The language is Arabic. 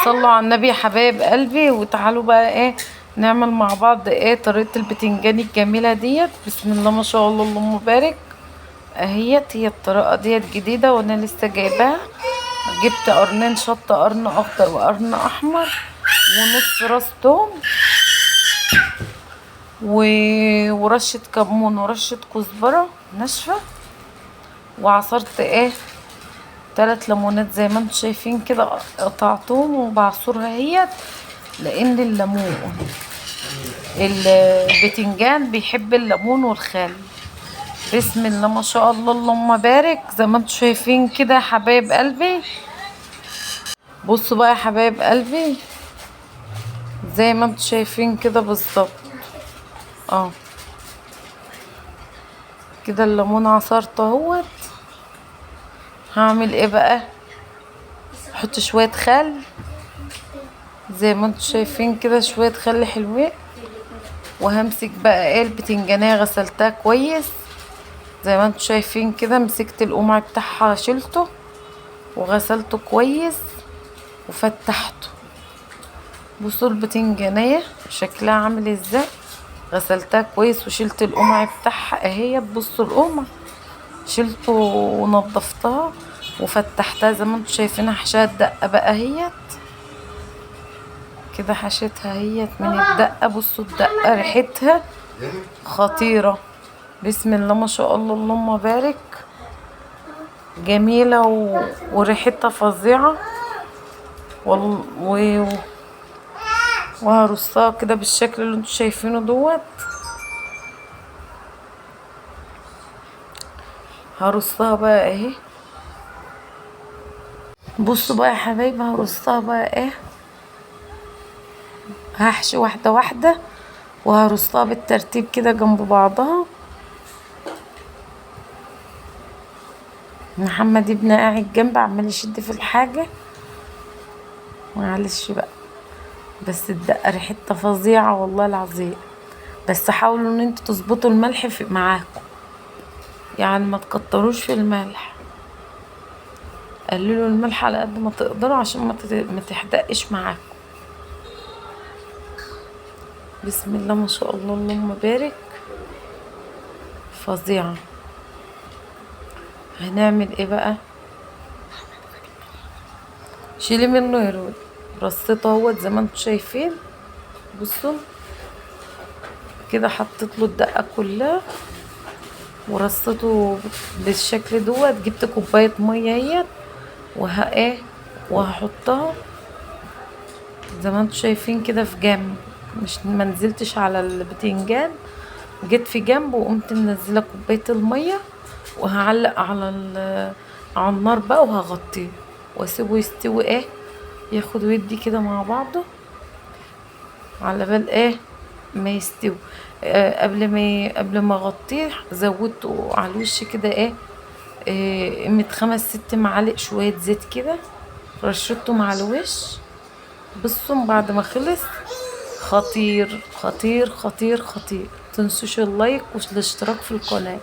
صلوا على النبي يا حبايب قلبي، وتعالوا بقى ايه نعمل مع بعض ايه طريقة البتنجان الجميلة ديت. بسم الله ما شاء الله اللهم بارك. اهيت هي الطريقة ديت جديدة وانا لسه جايباها. جبت قرنين شطة، قرن اخضر وقرن احمر، ونص راس توم ورشة كمون ورشة كزبرة ناشفة، وعصرت ايه 3 ليمونات زي ما انتم شايفين كده، قطعتهم وبعصرها اهيت، لان الليمون البتنجان بيحب الليمون والخل. بسم الله ما شاء الله اللهم بارك. زي ما انتم شايفين كده يا حبايب قلبي. بصوا بقى يا حبايب قلبي، زي ما انتم شايفين كده بالظبط كده الليمون عصرته اهوت. هعمل ايه بقى؟ احط شويه خل زي ما انتم شايفين كده، شويه خل حلوين. وهمسك بقى ايه البتنجانيه، غسلتها كويس زي ما انتم شايفين كده، مسكت القمع بتاعها شلته وغسلته كويس وفتحته. بصوا البتنجانيه شكلها عامل ازاي، غسلتها كويس وشلت القمع بتاعها اهي. بصوا القمع شلته ونضفتها وفتحتها زي ما انتم شايفين. حشاها الدقه بقى اهيت كده، حشيتها اهيت من الدقه. بصوا الدقه ريحتها خطيره، بسم الله ما شاء الله اللهم بارك، جميله وريحتها فظيعه. وهرصها كده بالشكل اللي انتم شايفينه دوت. هرصها بقى اهي. بصوا بقى يا حبايبي، هرصها بقى ايه، هحشي واحده واحده وهرصها بالترتيب كده جنب بعضها. محمد ابني قاعد جنبي عمال يشد في الحاجه، معلش بقى. بس الدقه ريحتها فظيعه والله العظيم. بس حاولوا ان انتوا تظبطوا الملح معاكم، يعني ما تكتروش في الملح، قللوا الملح على قد ما تقدروا عشان ما تحدقش معاكم. بسم الله ما شاء الله اللهم بارك، فظيعه. هنعمل ايه بقى؟ شيلي منه يا رود. رصيته اهوت زي ما انتم شايفين. بصوا كده حطيت له الدقه كلها ورصيته بالشكل دوت. جبت كوبايه ميه اهيت وهحطها زي ما انتم شايفين كده في جنب، مش منزلتش على البتنجان، جيت في جنب وقمت منزله كوبايه الميه، وهعلق على النار بقى وهغطيه واسيبه يستوي ايه، ياخد ويدي كده مع بعضه على بال ايه ما يستوي. قبل ما اغطيه زودته على الوش كده قيمة 5-6 معالق شوية زيت كده، رشته مع الوش. بصوا بعد ما خلص خطير خطير خطير خطير. متنسوش اللايك والاشتراك في القناة.